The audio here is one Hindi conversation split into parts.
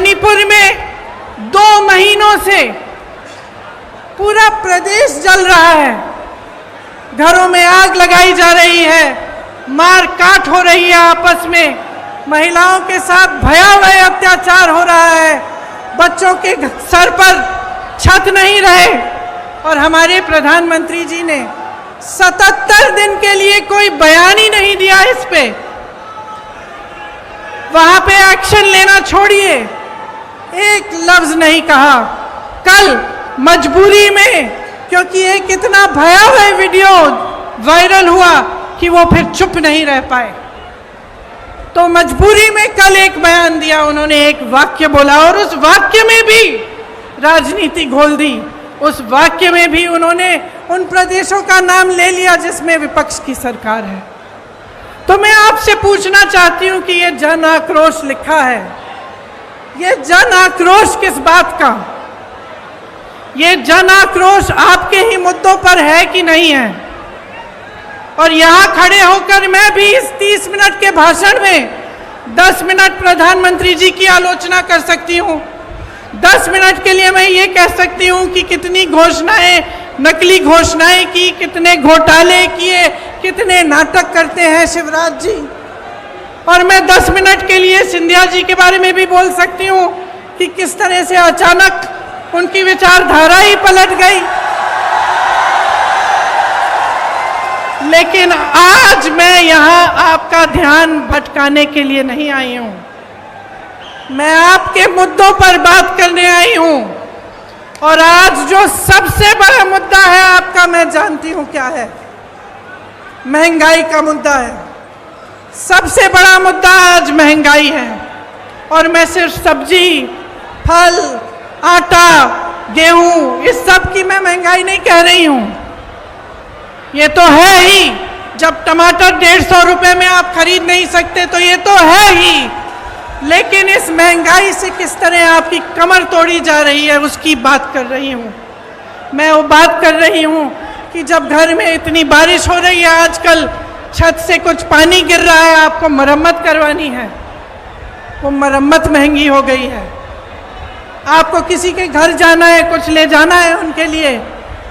मणिपुर में 2 महीनों से पूरा प्रदेश जल रहा है, घरों में आग लगाई जा रही है, मार काट हो रही है आपस में, महिलाओं के साथ भयावह अत्याचार हो रहा है, बच्चों के सर पर छत नहीं रहे, और हमारे प्रधानमंत्री जी ने 77 दिन के लिए कोई बयान ही नहीं दिया इस पे। वहां पे एक्शन लेना छोड़िए, एक लफ्ज नहीं कहा। कल मजबूरी में, क्योंकि एक इतना भयावह वीडियो वायरल हुआ कि वो फिर चुप नहीं रह पाए, तो मजबूरी में कल एक बयान दिया उन्होंने, एक वाक्य बोला, और उस वाक्य में भी राजनीति घोल दी। उस वाक्य में भी उन्होंने उन प्रदेशों का नाम ले लिया जिसमें विपक्ष की सरकार है। तो मैं आपसे पूछना चाहती हूं कि ये जन आक्रोश लिखा है, ये जन आक्रोश किस बात का? ये जन आक्रोश आपके ही मुद्दों पर है कि नहीं है? और यहां खड़े होकर मैं भी इस 30 मिनट के भाषण में 10 मिनट प्रधानमंत्री जी की आलोचना कर सकती हूं। 10 मिनट के लिए मैं ये कह सकती हूं कि कितनी घोषणाएं, नकली घोषणाएं की, कितने घोटाले किए, कितने नाटक करते हैं शिवराज जी। और मैं 10 मिनट के लिए सिंधिया जी के बारे में भी बोल सकती हूं कि किस तरह से अचानक उनकी विचारधारा ही पलट गई। लेकिन आज मैं यहां आपका ध्यान भटकाने के लिए नहीं आई हूं, मैं आपके मुद्दों पर बात करने आई हूं। और आज जो सबसे बड़ा मुद्दा है आपका, मैं जानती हूं क्या है, महंगाई का मुद्दा है। सबसे बड़ा मुद्दा आज महंगाई है। और मैं सिर्फ सब्जी, फल, आटा, गेहूं, इस सब की मैं महंगाई नहीं कह रही हूं। ये तो है ही, जब टमाटर 150 रुपए में आप खरीद नहीं सकते तो ये तो है ही। लेकिन इस महंगाई से किस तरह आपकी कमर तोड़ी जा रही है उसकी बात कर रही हूँ। मैं वो बात कर रही हूँ कि जब घर में इतनी बारिश हो रही है, आजकल छत से कुछ पानी गिर रहा है, आपको मरम्मत करवानी है, वो मरम्मत महंगी हो गई है। आपको किसी के घर जाना है, कुछ ले जाना है उनके लिए,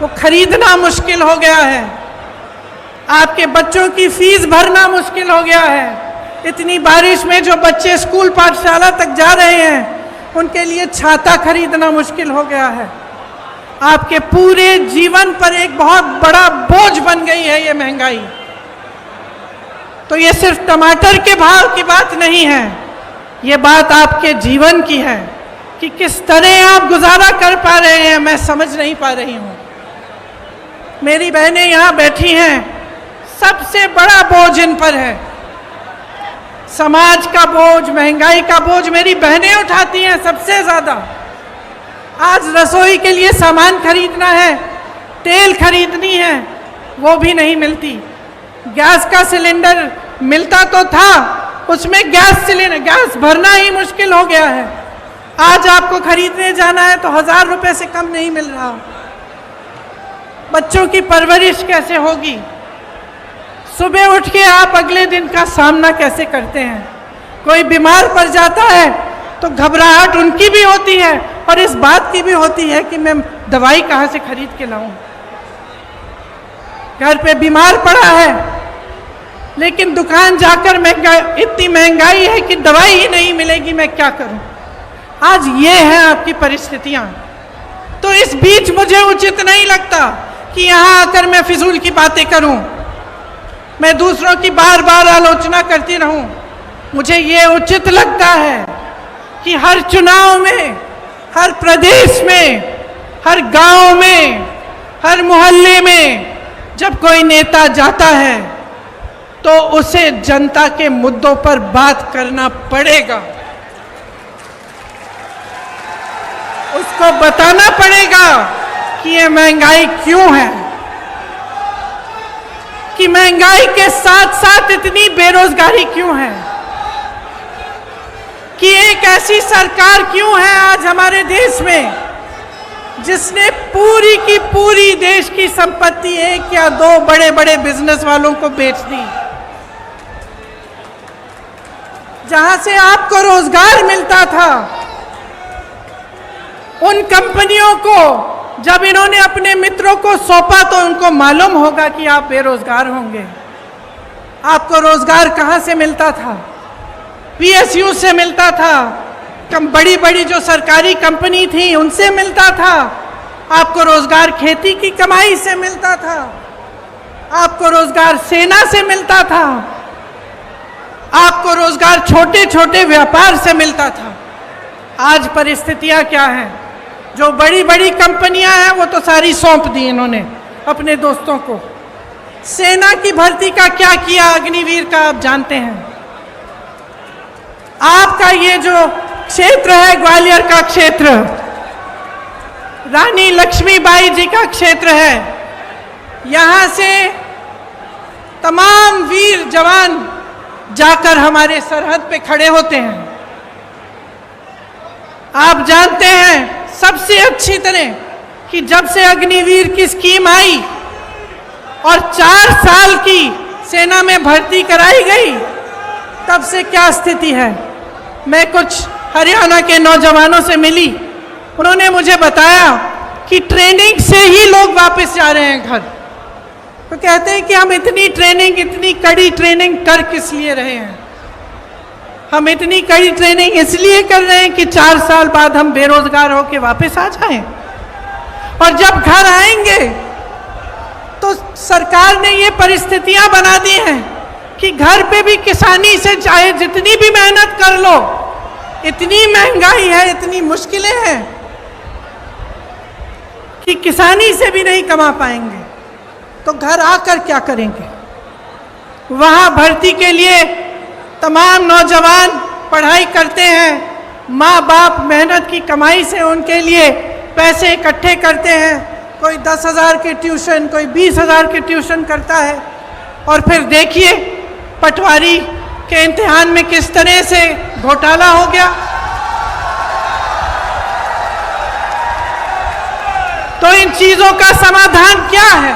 वो खरीदना मुश्किल हो गया है। आपके बच्चों की फीस भरना मुश्किल हो गया है। इतनी बारिश में जो बच्चे स्कूल पाठशाला तक जा रहे हैं उनके लिए छाता खरीदना मुश्किल हो गया है। आपके पूरे जीवन पर एक बहुत बड़ा बोझ बन गई है ये महंगाई। तो ये सिर्फ टमाटर के भाव की बात नहीं है, ये बात आपके जीवन की है कि किस तरह आप गुजारा कर पा रहे हैं, मैं समझ नहीं पा रही हूँ। मेरी बहनें यहाँ बैठी हैं, सबसे बड़ा बोझ इन पर है, समाज का बोझ, महंगाई का बोझ मेरी बहनें उठाती हैं सबसे ज्यादा। आज रसोई के लिए सामान खरीदना है, तेल खरीदनी है, वो भी नहीं मिलती। गैस का सिलेंडर मिलता तो था, उसमें गैस भरना ही मुश्किल हो गया है। आज आपको खरीदने जाना है तो 1000 रुपए से कम नहीं मिल रहा। बच्चों की परवरिश कैसे होगी? सुबह उठ के आप अगले दिन का सामना कैसे करते हैं? कोई बीमार पड़ जाता है तो घबराहट उनकी भी होती है और इस बात की भी होती है कि मैं दवाई कहाँ से खरीद के लाऊं। घर पे बीमार पड़ा है लेकिन दुकान जाकर इतनी महंगाई है कि दवाई ही नहीं मिलेगी, मैं क्या करूं? आज ये है आपकी परिस्थितियां। तो इस बीच मुझे उचित नहीं लगता कि यहां आकर मैं फिजूल की बातें करूं, मैं दूसरों की बार बार आलोचना करती रहूं। मुझे ये उचित लगता है कि हर चुनाव में, हर प्रदेश में, हर गांव में, हर मोहल्ले में जब कोई नेता जाता है तो उसे जनता के मुद्दों पर बात करना पड़ेगा, उसको बताना पड़ेगा कि ये महंगाई क्यों है, कि महंगाई के साथ साथ इतनी बेरोजगारी क्यों है, कि एक ऐसी सरकार क्यों है आज हमारे देश में जिसने पूरी की पूरी देश की संपत्ति 1 या 2 बड़े बड़े बिजनेस वालों को बेच दी। जहां से आपको रोजगार मिलता था उन कंपनियों को जब इन्होंने अपने मित्रों को सौंपा तो उनको मालूम होगा कि आप बेरोजगार होंगे। आपको रोजगार कहाँ से मिलता था? पीएसयू से मिलता था, बड़ी बड़ी जो सरकारी कंपनी थी उनसे मिलता था। आपको रोजगार खेती की कमाई से मिलता था, आपको रोजगार सेना से मिलता था, आपको रोजगार छोटे छोटे व्यापार से मिलता था। आज परिस्थितियां क्या हैं? जो बड़ी बड़ी कंपनियां हैं वो तो सारी सौंप दी इन्होंने अपने दोस्तों को। सेना की भर्ती का क्या किया अग्निवीर का आप जानते हैं। आपका ये जो क्षेत्र है ग्वालियर का क्षेत्र, रानी लक्ष्मीबाई जी का क्षेत्र है। यहां से तमाम वीर जवान जाकर हमारे सरहद पे खड़े होते हैं। आप जानते हैं सबसे अच्छी तरह कि जब से अग्निवीर की स्कीम आई और 4 साल की सेना में भर्ती कराई गई, तब से क्या स्थिति है। मैं कुछ हरियाणा के नौजवानों से मिली, उन्होंने मुझे बताया कि ट्रेनिंग से ही लोग वापस जा रहे हैं घर। तो कहते हैं कि हम इतनी ट्रेनिंग, इतनी कड़ी ट्रेनिंग कर किस लिए रहे हैं। हम इतनी कड़ी ट्रेनिंग इसलिए कर रहे हैं कि 4 साल बाद हम बेरोजगार होकर वापस आ जाएं, और जब घर आएंगे तो सरकार ने ये परिस्थितियां बना दी हैं कि घर पे भी किसानी से चाहे जितनी भी मेहनत कर लो, इतनी महंगाई है, इतनी मुश्किलें हैं कि किसानी से भी नहीं कमा पाएंगे। तो घर आकर क्या करेंगे? वहां भर्ती के लिए तमाम नौजवान पढ़ाई करते हैं, माँ बाप मेहनत की कमाई से उनके लिए पैसे इकट्ठे करते हैं। कोई 10,000 के ट्यूशन, कोई 20,000 के ट्यूशन करता है, और फिर देखिए पटवारी के इम्तिहान में किस तरह से घोटाला हो गया। तो इन चीजों का समाधान क्या है?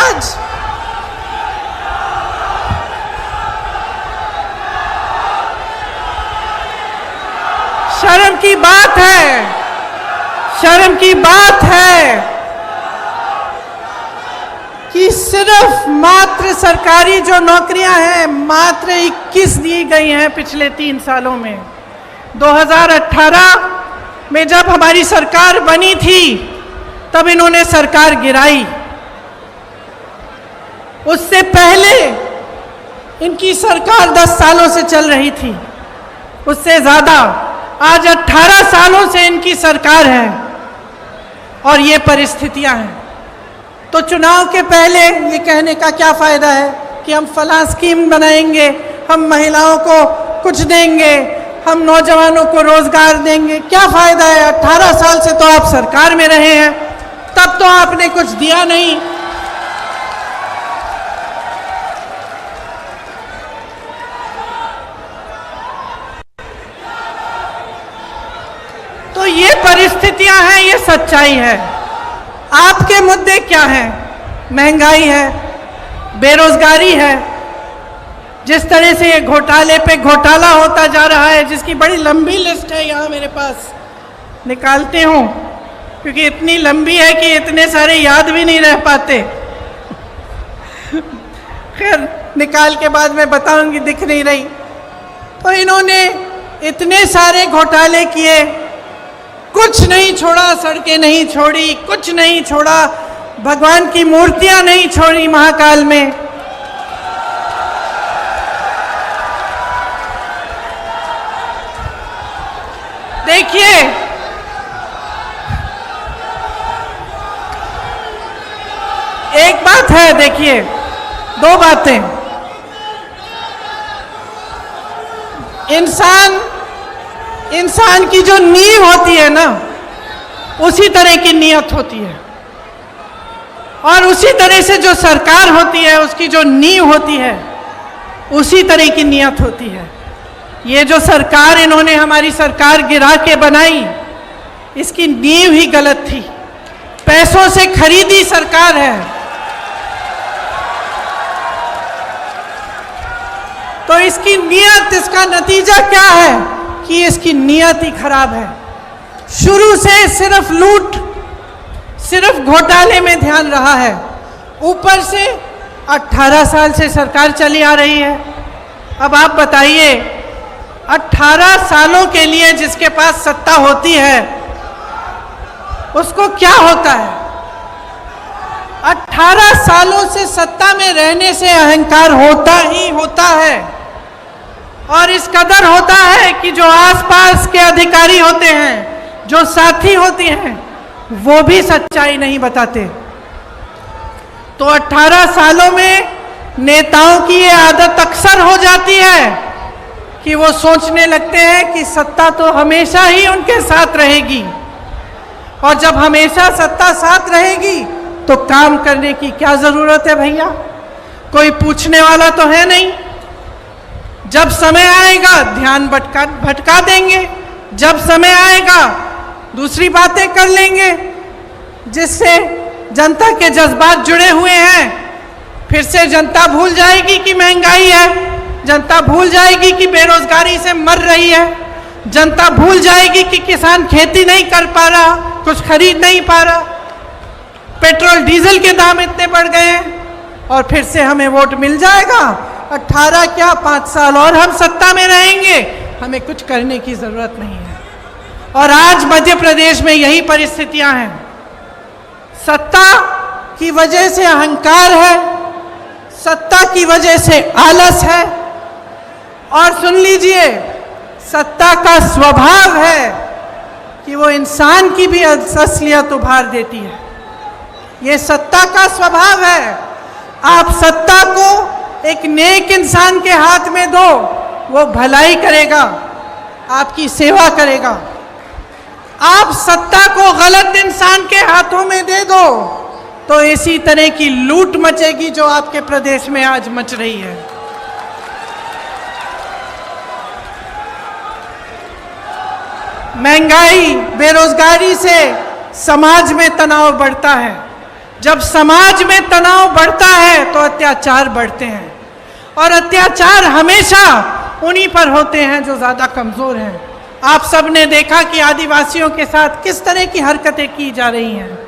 आज शर्म की बात है, शर्म की बात है कि सिर्फ मात्र सरकारी जो नौकरियां हैं मात्र 21 दी गई हैं पिछले 3 सालों में। 2018 में जब हमारी सरकार बनी थी तब इन्होंने सरकार गिराई। उससे पहले इनकी सरकार 10 सालों से चल रही थी, उससे ज्यादा। आज 18 सालों से इनकी सरकार है और ये परिस्थितियां हैं। तो चुनाव के पहले ये कहने का क्या फायदा है कि हम फलां स्कीम बनाएंगे, हम महिलाओं को कुछ देंगे, हम नौजवानों को रोजगार देंगे। क्या फायदा है? 18 साल से तो आप सरकार में रहे हैं, तब तो आपने कुछ दिया नहीं। तो ये परिस्थितियां हैं, ये सच्चाई है। आपके मुद्दे क्या हैं? महंगाई है, बेरोजगारी है। जिस तरह से ये घोटाले पे घोटाला होता जा रहा है, जिसकी बड़ी लंबी लिस्ट है, यहाँ मेरे पास निकालते हूँ क्योंकि इतनी लंबी है कि इतने सारे याद भी नहीं रह पाते। खैर निकाल के बाद मैं बताऊंगी, दिख नहीं रही। तो इन्होंने इतने सारे घोटाले किए, कुछ नहीं छोड़ा, सड़कें नहीं छोड़ी, कुछ नहीं छोड़ा, भगवान की मूर्तियां नहीं छोड़ी महाकाल में। देखिए एक बात है, देखिए 2 बातें। इंसान की जो नींव होती है ना, उसी तरह की नीयत होती है, और उसी तरह से जो सरकार होती है उसकी जो नींव होती है उसी तरह की नीयत होती है। ये जो सरकार इन्होंने हमारी सरकार गिरा के बनाई, इसकी नींव ही गलत थी। पैसों से खरीदी सरकार है। तो इसकी नीयत, इसका नतीजा क्या है? कि इसकी नीयत ही खराब है। शुरू से सिर्फ लूट, सिर्फ घोटाले में ध्यान रहा है। ऊपर से 18 साल से सरकार चली आ रही है। अब आप बताइए, 18 सालों के लिए जिसके पास सत्ता होती है उसको क्या होता है? 18 सालों से सत्ता में रहने से अहंकार होता ही होता है, और इस कदर होता है कि जो आसपास के अधिकारी होते हैं, जो साथी होते हैं, वो भी सच्चाई नहीं बताते। तो 18 सालों में नेताओं की ये आदत अक्सर हो जाती है कि वो सोचने लगते हैं कि सत्ता तो हमेशा ही उनके साथ रहेगी, और जब हमेशा सत्ता साथ रहेगी तो काम करने की क्या जरूरत है भैया? कोई पूछने वाला तो है नहीं। जब समय आएगा ध्यान भटका देंगे, जब समय आएगा दूसरी बातें कर लेंगे जिससे जनता के जज्बात जुड़े हुए हैं। फिर से जनता भूल जाएगी कि महंगाई है, जनता भूल जाएगी कि बेरोजगारी से मर रही है, जनता भूल जाएगी कि किसान खेती नहीं कर पा रहा, कुछ खरीद नहीं पा रहा, पेट्रोल डीजल के दाम इतने बढ़ गए हैं, और फिर से हमें वोट मिल जाएगा। 18 क्या 5 साल और हम सत्ता में रहेंगे, हमें कुछ करने की जरूरत नहीं है। और आज मध्य प्रदेश में यही परिस्थितियां हैं। सत्ता की वजह से अहंकार है, सत्ता की वजह से आलस है, और सुन लीजिए, सत्ता का स्वभाव है कि वो इंसान की भी असलियत उभार देती है। ये सत्ता का स्वभाव है। आप सत्ता को एक नेक इंसान के हाथ में दो, वो भलाई करेगा, आपकी सेवा करेगा। आप सत्ता को गलत इंसान के हाथों में दे दो तो इसी तरह की लूट मचेगी जो आपके प्रदेश में आज मच रही है। महंगाई, बेरोजगारी से समाज में तनाव बढ़ता है। जब समाज में तनाव बढ़ता है तो अत्याचार बढ़ते हैं, और अत्याचार हमेशा उन्हीं पर होते हैं जो ज़्यादा कमज़ोर हैं। आप सब ने देखा कि आदिवासियों के साथ किस तरह की हरकतें की जा रही हैं।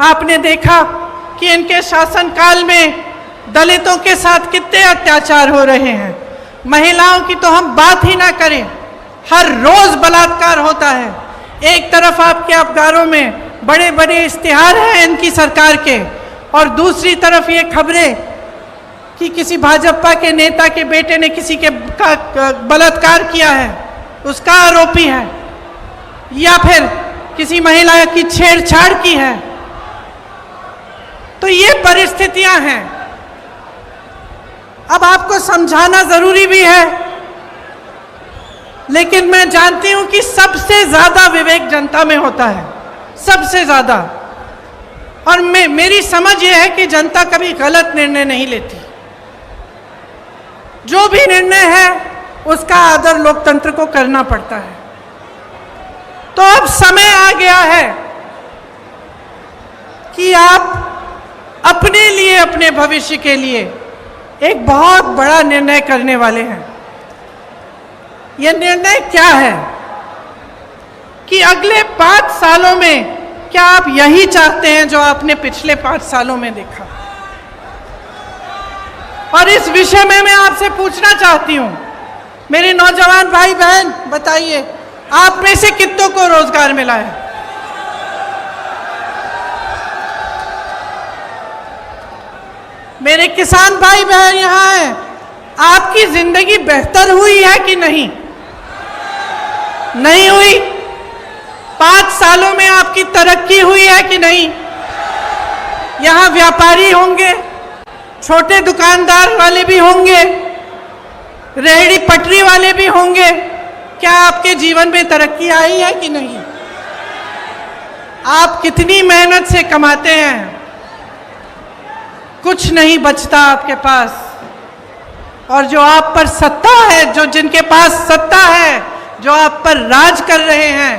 आपने देखा कि इनके शासनकाल में दलितों के साथ कितने अत्याचार हो रहे हैं। महिलाओं की तो हम बात ही ना करें, हर रोज बलात्कार होता है। एक तरफ आपके अखबारों में बड़े बड़े इश्तिहार हैं इनकी सरकार के, और दूसरी तरफ ये खबरें कि किसी भाजपा के नेता के बेटे ने किसी के बलात्कार किया है, उसका आरोपी है, या फिर किसी महिला की छेड़छाड़ की है। तो ये परिस्थितियां हैं। अब आपको समझाना जरूरी भी है, लेकिन मैं जानती हूं कि सबसे ज्यादा विवेक जनता में होता है, सबसे ज्यादा। और मेरी समझ यह है कि जनता कभी गलत निर्णय नहीं लेती। जो भी निर्णय है उसका आदर लोकतंत्र को करना पड़ता है। तो अब समय आ गया है कि आप अपने लिए, अपने भविष्य के लिए एक बहुत बड़ा निर्णय करने वाले हैं। यह निर्णय क्या है कि अगले 5 सालों में क्या आप यही चाहते हैं जो आपने पिछले 5 सालों में देखा? और इस विषय में मैं आपसे पूछना चाहती हूं, मेरे नौजवान भाई बहन, बताइए आप में से कितनों को रोजगार मिला है? मेरे किसान भाई बहन यहां हैं, आपकी जिंदगी बेहतर हुई है कि नहीं? नहीं हुई? 5 सालों में आपकी तरक्की हुई है कि नहीं? यहां व्यापारी होंगे, छोटे दुकानदार वाले भी होंगे, रेहड़ी पटरी वाले भी होंगे। क्या आपके जीवन में तरक्की आई है कि नहीं? आप कितनी मेहनत से कमाते हैं, कुछ नहीं बचता आपके पास। और जो आप पर सत्ता है, जो जिनके पास सत्ता है, जो आप पर राज कर रहे हैं,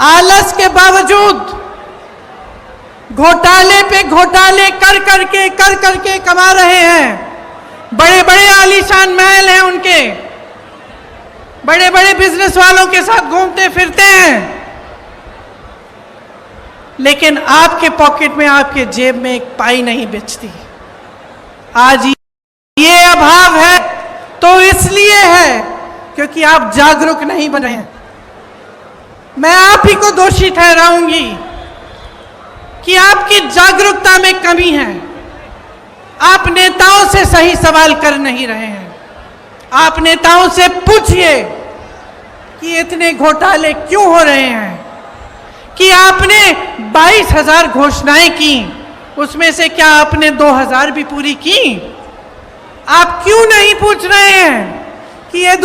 आलस के बावजूद घोटाले पे घोटाले कर करके कमा रहे हैं। बड़े बड़े आलीशान महल हैं उनके, बड़े बड़े बिजनेस वालों के साथ घूमते फिरते हैं, लेकिन आपके पॉकेट में, आपके जेब में एक पाई नहीं बचती। आज ये अभाव है तो इसलिए है क्योंकि आप जागरूक नहीं बने हैं। मैं आप ही को दोषी ठहराऊंगी कि आपकी जागरूकता में कमी है। आप नेताओं से सही सवाल कर नहीं रहे हैं। आप नेताओं से पूछिए कि इतने घोटाले क्यों हो रहे हैं, कि आपने 22,000 घोषणाएं की, उसमें से क्या आपने 2,000 भी पूरी की? आप क्यों नहीं पूछ रहे हैं कि ये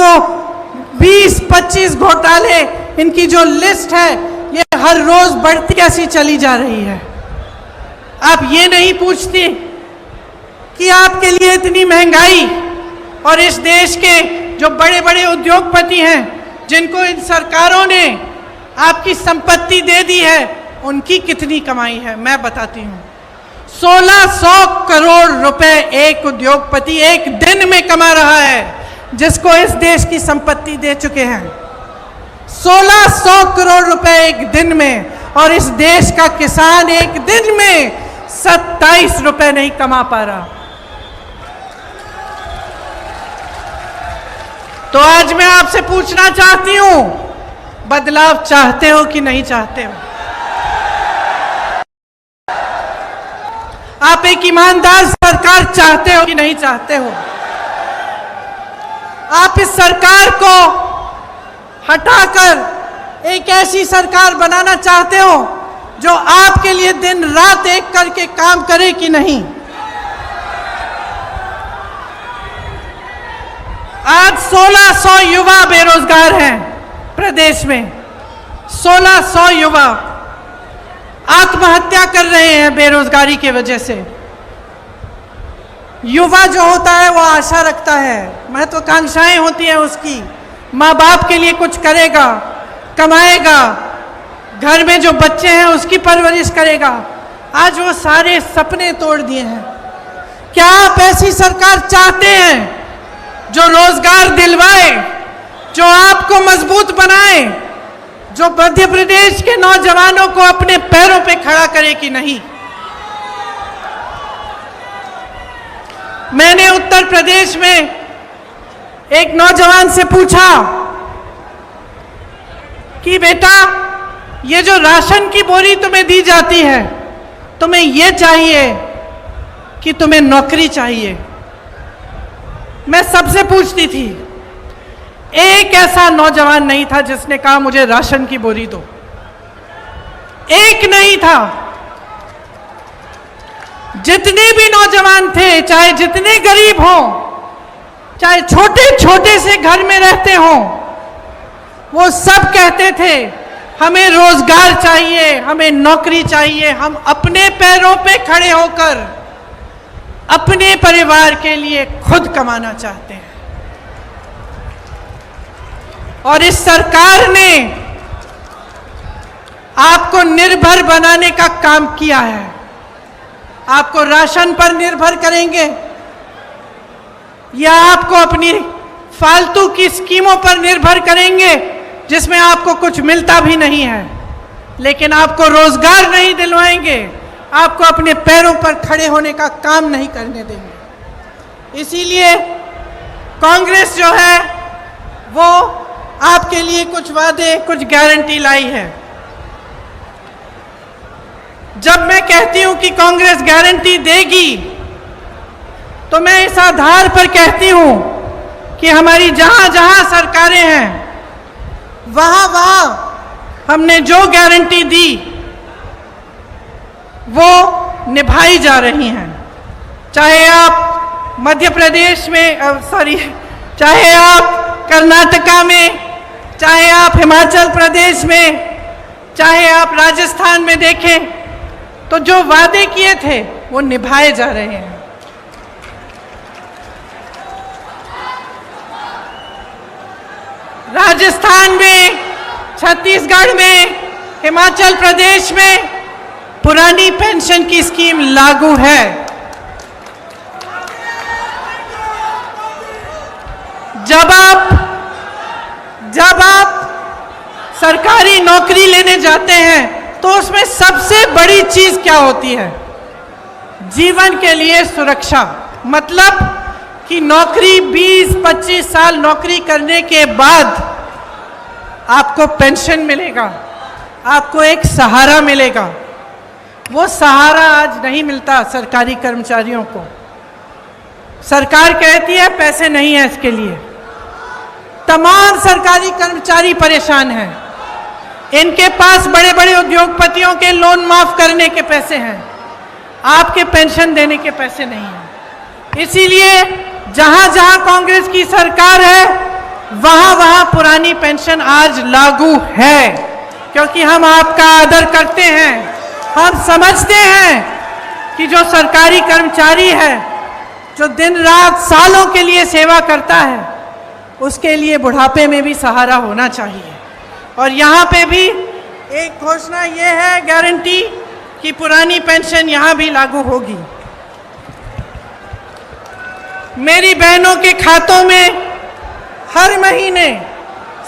20-25 घोटाले, इनकी जो लिस्ट है ये हर रोज बढ़ती कैसी चली जा रही है? आप ये नहीं पूछते कि आपके लिए इतनी महंगाई और इस देश के जो बड़े बड़े उद्योगपति हैं, जिनको इन सरकारों ने आपकी संपत्ति दे दी है, उनकी कितनी कमाई है? मैं बताती हूँ। 1600 करोड़ रुपए एक उद्योगपति एक दिन में कमा रहा है, जिसको इस देश की संपत्ति दे चुके हैं। 1600 करोड़ रुपए एक दिन में, और इस देश का किसान एक दिन में 27 रुपए नहीं कमा पा रहा। तो आज मैं आपसे पूछना चाहती हूं, बदलाव चाहते हो कि नहीं चाहते हो? आप एक ईमानदार सरकार चाहते हो कि नहीं चाहते हो? आप इस सरकार को हटाकर एक ऐसी सरकार बनाना चाहते हो जो आपके लिए दिन रात एक करके काम करे कि नहीं? आज 1600 युवा बेरोजगार हैं प्रदेश में। 1600 युवा आत्महत्या कर रहे हैं बेरोजगारी की वजह से। युवा जो होता है वो आशा रखता है, महत्वाकांक्षाएं होती हैं उसकी, माँ बाप के लिए कुछ करेगा, कमाएगा, घर में जो बच्चे हैं उसकी परवरिश करेगा। आज वो सारे सपने तोड़ दिए हैं। क्या आप ऐसी सरकार चाहते हैं जो रोजगार दिलवाए, जो आपको मजबूत बनाए, जो मध्य प्रदेश के नौजवानों को अपने पैरों पे खड़ा करे कि नहीं? मैंने उत्तर प्रदेश में एक नौजवान से पूछा कि बेटा, ये जो राशन की बोरी तुम्हें दी जाती है, तुम्हें ये चाहिए कि तुम्हें नौकरी चाहिए? मैं सबसे पूछती थी, एक ऐसा नौजवान नहीं था जिसने कहा मुझे राशन की बोरी दो। एक नहीं था। जितने भी नौजवान थे, चाहे जितने गरीब हों, चाहे छोटे छोटे से घर में रहते हों, वो सब कहते थे हमें रोजगार चाहिए, हमें नौकरी चाहिए, हम अपने पैरों पे खड़े होकर अपने परिवार के लिए खुद कमाना चाहते हैं। और इस सरकार ने आपको निर्भर बनाने का काम किया है। आपको राशन पर निर्भर करेंगे या आपको अपनी फालतू की स्कीमों पर निर्भर करेंगे जिसमें आपको कुछ मिलता भी नहीं है, लेकिन आपको रोजगार नहीं दिलवाएंगे, आपको अपने पैरों पर खड़े होने का काम नहीं करने देंगे। इसीलिए कांग्रेस जो है वो आपके लिए कुछ वादे, कुछ गारंटी लाई है। जब मैं कहती हूं कि कांग्रेस गारंटी देगी, तो मैं इस आधार पर कहती हूं कि हमारी जहां जहां सरकारें हैं, वहां वहां हमने जो गारंटी दी वो निभाई जा रही हैं। चाहे आप मध्य प्रदेश में, चाहे आप कर्नाटका में, चाहे आप हिमाचल प्रदेश में, चाहे आप राजस्थान में देखें, तो जो वादे किए थे वो निभाए जा रहे हैं। राजस्थान में, छत्तीसगढ़ में, हिमाचल प्रदेश में पुरानी पेंशन की स्कीम लागू है। कोई नौकरी लेने जाते हैं तो उसमें सबसे बड़ी चीज क्या होती है? जीवन के लिए सुरक्षा। मतलब कि नौकरी 20-25 साल नौकरी करने के बाद आपको पेंशन मिलेगा, आपको एक सहारा मिलेगा। वो सहारा आज नहीं मिलता सरकारी कर्मचारियों को। सरकार कहती है पैसे नहीं है इसके लिए। तमाम सरकारी कर्मचारी परेशान हैं। इनके पास बड़े बड़े उद्योगपतियों के लोन माफ करने के पैसे हैं, आपके पेंशन देने के पैसे नहीं हैं। इसीलिए जहां जहां कांग्रेस की सरकार है वहां वहां पुरानी पेंशन आज लागू है, क्योंकि हम आपका आदर करते हैं। हम समझते हैं कि जो सरकारी कर्मचारी है, जो दिन रात सालों के लिए सेवा करता है, उसके लिए बुढ़ापे में भी सहारा होना चाहिए। और यहाँ पे भी एक घोषणा ये है, गारंटी, कि पुरानी पेंशन यहाँ भी लागू होगी। मेरी बहनों के खातों में हर महीने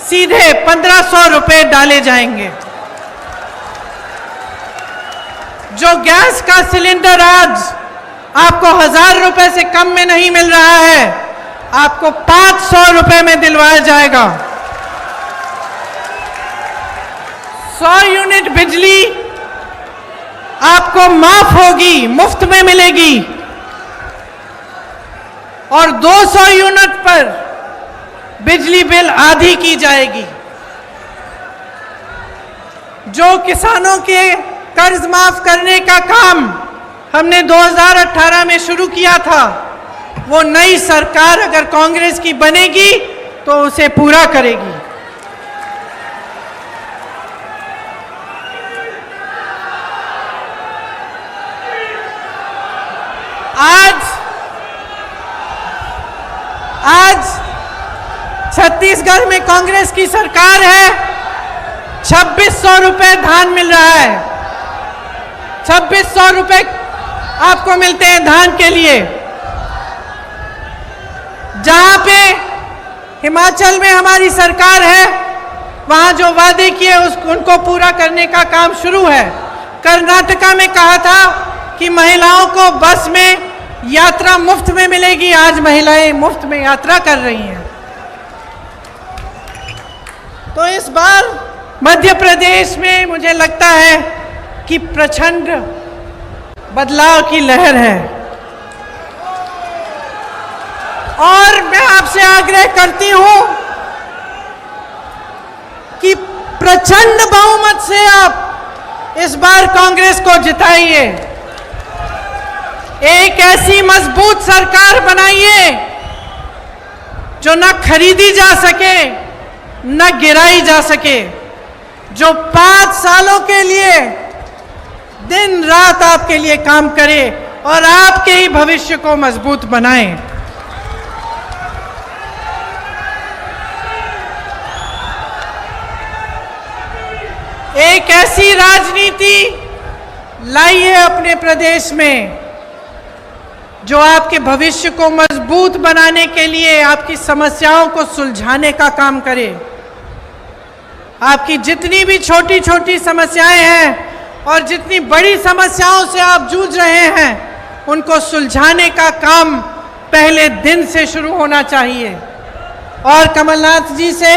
सीधे 1500 रुपए डाले जाएंगे। जो गैस का सिलेंडर आज आपको 1000 रुपए से कम में नहीं मिल रहा है, आपको 500 रुपए में दिलवाया जाएगा। 100 यूनिट बिजली आपको माफ होगी, मुफ्त में मिलेगी। और 200 यूनिट पर बिजली बिल आधी की जाएगी। जो किसानों के कर्ज माफ करने का काम हमने 2018 में शुरू किया था, वो नई सरकार अगर कांग्रेस की बनेगी तो उसे पूरा करेगी। आज छत्तीसगढ़ में कांग्रेस की सरकार है, 2600 रुपए धान मिल रहा है। 2600 रुपए आपको मिलते हैं धान के लिए। जहां पे हिमाचल में हमारी सरकार है, वहां जो वादे किए उनको पूरा करने का काम शुरू है। कर्नाटका में कहा था कि महिलाओं को बस में यात्रा मुफ्त में मिलेगी, आज महिलाएं मुफ्त में यात्रा कर रही हैं। तो इस बार मध्य प्रदेश में मुझे लगता है कि प्रचंड बदलाव की लहर है। और मैं आपसे आग्रह करती हूं कि प्रचंड बहुमत से आप इस बार कांग्रेस को जिताइए। एक ऐसी मजबूत सरकार बनाइए जो न खरीदी जा सके न गिराई जा सके, जो 5 सालों के लिए दिन रात आपके लिए काम करे और आपके ही भविष्य को मजबूत बनाए। एक ऐसी राजनीति लाइए अपने प्रदेश में जो आपके भविष्य को मजबूत बनाने के लिए आपकी समस्याओं को सुलझाने का काम करे। आपकी जितनी भी छोटी छोटी समस्याएं हैं और जितनी बड़ी समस्याओं से आप जूझ रहे हैं, उनको सुलझाने का काम पहले दिन से शुरू होना चाहिए। और कमलनाथ जी से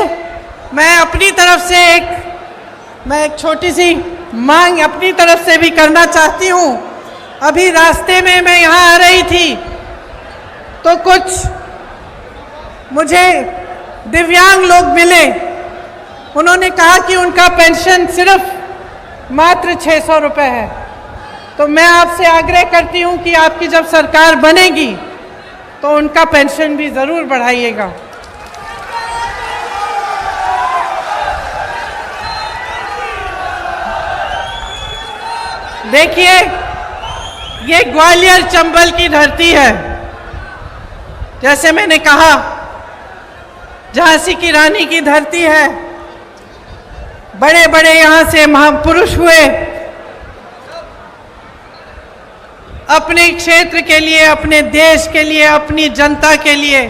मैं अपनी तरफ से एक छोटी सी मांग अपनी तरफ से भी करना चाहती हूँ। अभी रास्ते में मैं यहाँ आ रही थी तो कुछ मुझे दिव्यांग लोग मिले। उन्होंने कहा कि उनका पेंशन सिर्फ मात्र 600 रुपए है। तो मैं आपसे आग्रह करती हूँ कि आपकी जब सरकार बनेगी तो उनका पेंशन भी ज़रूर बढ़ाइएगा। देखिए, ये ग्वालियर चंबल की धरती है। जैसे मैंने कहा, झांसी की रानी की धरती है। बड़े बड़े यहाँ से महापुरुष हुए, अपने क्षेत्र के लिए, अपने देश के लिए, अपनी जनता के लिए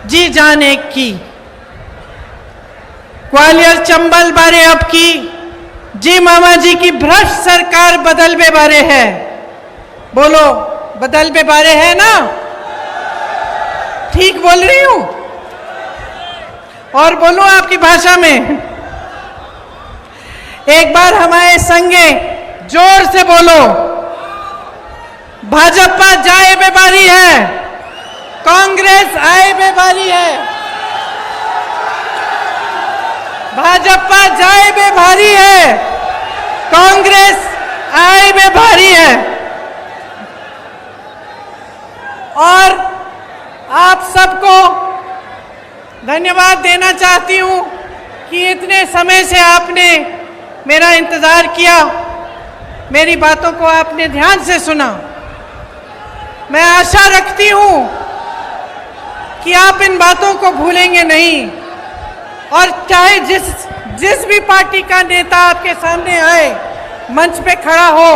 जी जान एक की। ग्वालियर चंबल बारे अब की जी मामा जी की भ्रष्ट सरकार बदलबे बारे है। बोलो, बदलबे बारे है ना? ठीक बोल रही हूं? और बोलो आपकी भाषा में, एक बार हमारे संगे जोर से बोलो, भाजपा जाए बेबारी है, कांग्रेस आए बेबारी है, भाजपा जाए बेभारी है, कांग्रेस आए बेभारी है। और आप सबको धन्यवाद देना चाहती हूं कि इतने समय से आपने मेरा इंतजार किया, मेरी बातों को आपने ध्यान से सुना। मैं आशा रखती हूं कि आप इन बातों को भूलेंगे नहीं, और चाहे जिस भी पार्टी का नेता आपके सामने आए, मंच पे खड़ा हो,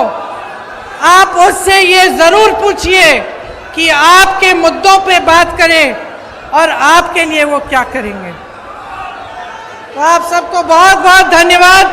आप उससे ये जरूर पूछिए कि आपके मुद्दों पे बात करें और आपके लिए वो क्या करेंगे। तो आप सबको बहुत बहुत धन्यवाद।